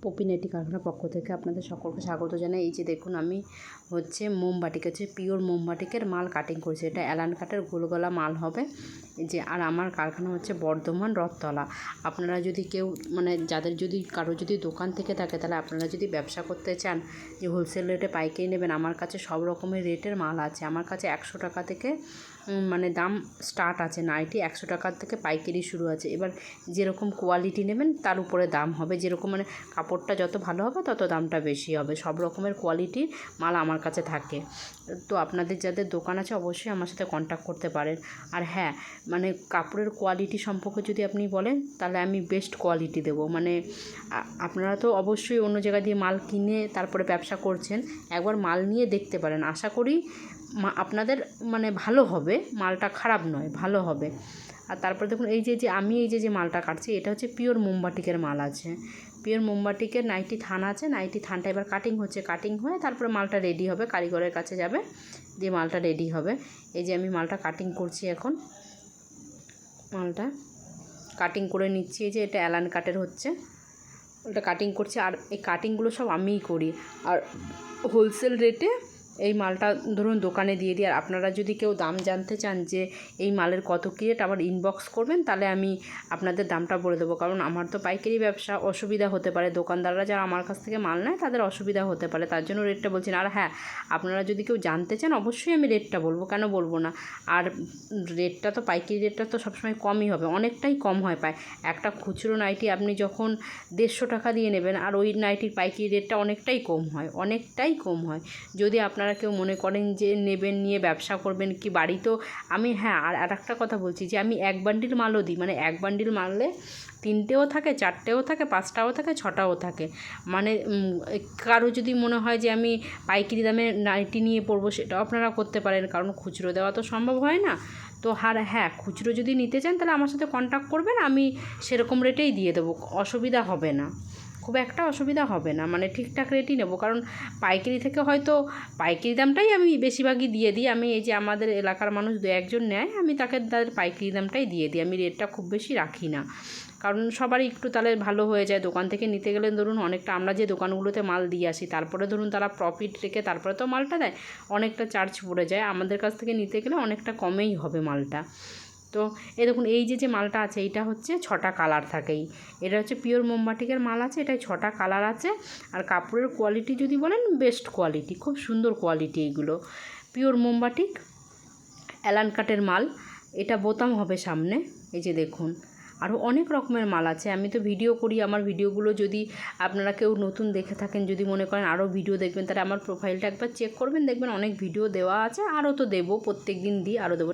পপিনেটি কারখানার পক্ষ থেকে আপনাদের সকলকে স্বাগত জানাই। এই যে দেখুন, আমি হচ্ছে মোমবাটিক, হচ্ছে পিওর মোমবাটিকের মাল কাটিং করেছি। এটা অ্যালান কাটের গোলগলা মাল হবে। যে আর আমার কারখানা হচ্ছে বর্ধমান রথতলা। আপনারা যদি কেউ যাদের যদি কারো যদি দোকান থেকে থাকে, তাহলে আপনারা যদি ব্যবসা করতে চান যে হোলসেল রেটে পাইকারি নেবেন, আমার কাছে সব রকমের রেটের মাল আছে। আমার কাছে 100 টাকা থেকে দাম স্টার্ট আছে। নাইটি 100 টাকার থেকে পাইকারি শুরু আছে। এবার যেরকম কোয়ালিটি নেবেন তার উপরে দাম হবে। যেরকম কাপড়টা যত ভালো হবে তত দামটা বেশি হবে। সব রকমের কোয়ালিটির মাল আমার কাছে থাকে। তো আপনাদের যাদের দোকান আছে অবশ্যই আমার সাথে কন্ট্যাক্ট করতে পারেন। আর হ্যাঁ, কাপড়ের কোয়ালিটি সম্পর্কে যদি আপনি বলেন, তাহলে আমি বেস্ট কোয়ালিটি দেবো। আপনারা তো অবশ্যই অন্য জায়গা দিয়ে মাল কিনে তারপরে ব্যবসা করছেন, একবার মাল নিয়ে দেখতে পারেন। আশা করি আপনাদের ভালো হবে, মালটা খারাপ নয়, ভালো হবে। আর তারপরে দেখুন, এই যে আমি এই যে মালটা কাটছি, এটা হচ্ছে পিওর মোমবাটিকের মাল আছে। পিওর মোমবাটিকের নাইটি থান আছে। নাইটি থানটা এবার কাটিং হচ্ছে, কাটিং হয়ে তারপরে মালটা রেডি হবে, কারিগরের কাছে যাবে, দিয়ে মালটা রেডি হবে। এই যে আমি মালটা কাটিং করছি, এখন মালটা কাটিং করে নিচ্ছি। এই যে এটা অ্যালান কাটের হচ্ছে, ওটা কাটিং করছি। আর এই কাটিংগুলো সব আমিই করি। আর হোলসেল রেটে এই মালটা ধরুন দোকানে দিয়ে দিই। আর আপনারা যদি কেউ দাম জানতে চান যে এই মালের কত কী রেট, আবার ইনবক্স করবেন, তাহলে আমি আপনাদের দামটা বলে দেবো। কারণ আমার তো পাইকারি ব্যবসা, অসুবিধা হতে পারে। দোকানদাররা যারা আমার কাছ থেকে মাল নেয় তাদের অসুবিধা হতে পারে, তার জন্য রেটটা বলছি না। আর হ্যাঁ, আপনারা যদি কেউ জানতে চান অবশ্যই আমি রেটটা বলবো, কেন বলবো না। আর রেটটা তো পাইকারি রেটটা তো সবসময় কমই হবে, অনেকটাই কম হয়। একটা খুচরো নাইটি আপনি যখন 150 টাকা দিয়ে নেবেন, আর ওই নাইটির পাইকারি রেটটা অনেকটাই কম হয়, অনেকটাই কম হয়। যদি আপনারা কেউ মনে করেন যে নেবেন, নিয়ে ব্যবসা করবেন কি বাড়িতেও, আমি হ্যাঁ আর একটা কথা বলছি যে আমি 1 বান্ডিল মালও দিই। 1 বান্ডিল মারলে 3টেও থাকে, 4টেও থাকে, 5টাও থাকে, 6টাও থাকে। কারো যদি মনে হয় যে আমি পাইকারি দামে নাইটি নিয়ে পড়বো, সেটাও আপনারা করতে পারেন, কারণ খুচরো দেওয়া তো সম্ভব হয় না। তো হ্যাঁ, খুচরো যদি নিতে চান তাহলে আমার সাথে কন্ট্যাক্ট করবেন, আমি সেরকম রেটেই দিয়ে দেবো, অসুবিধা হবে না, খুব একটা অসুবিধা হবে না। ঠিকঠাক রেটই নেব, কারণ পাইকারি থেকে হয়তো পাইকারি দামটাই আমি বেশিরভাগই দিয়ে দিই। আমি এই যে আমাদের এলাকার মানুষ 2-1 জন নেয়, আমি তাদের পাইকারি দামটাই দিয়ে দিই। আমি রেটটা খুব বেশি রাখি না, কারণ সবারই একটু তাহলে ভালো হয়ে যায়। দোকান থেকে নিতে গেলে ধরুন অনেকটা, আমরা যে দোকানগুলোতে মাল দিয়ে আসি, তারপরে ধরুন তারা প্রফিট রেখে তারপরে তো মালটা দেয়, অনেকটা চার্জ পড়ে যায়। আমাদের কাছ থেকে নিতে গেলে অনেকটা কমেই হবে মালটা। তো এই দেখুন, এই যে মালটা আছে, এইটা হচ্ছে 6টা কালার থাকেই। এটা হচ্ছে পিওর মোমবাটিকের মাল আছে, এটাই 6টা কালার আছে। আর কাপড়ের কোয়ালিটি যদি বলেন, বেস্ট কোয়ালিটি, খুব সুন্দর কোয়ালিটি। এইগুলো পিওর মোমবাটিক অ্যালান কাটের মাল। এটা বোতাম হবে সামনে, এই যে দেখুন। আরও অনেক রকমের মাল আছে। আমি তো ভিডিও করি, আমার ভিডিওগুলো যদি আপনারা কেউ নতুন দেখে থাকেন, যদি মনে করেন আরও ভিডিও দেখবেন, তাহলে আমার প্রোফাইলটা একবার চেক করবেন, দেখবেন অনেক ভিডিও দেওয়া আছে। আরও তো দেবো, প্রত্যেক দিন দিই, আরও দেবো।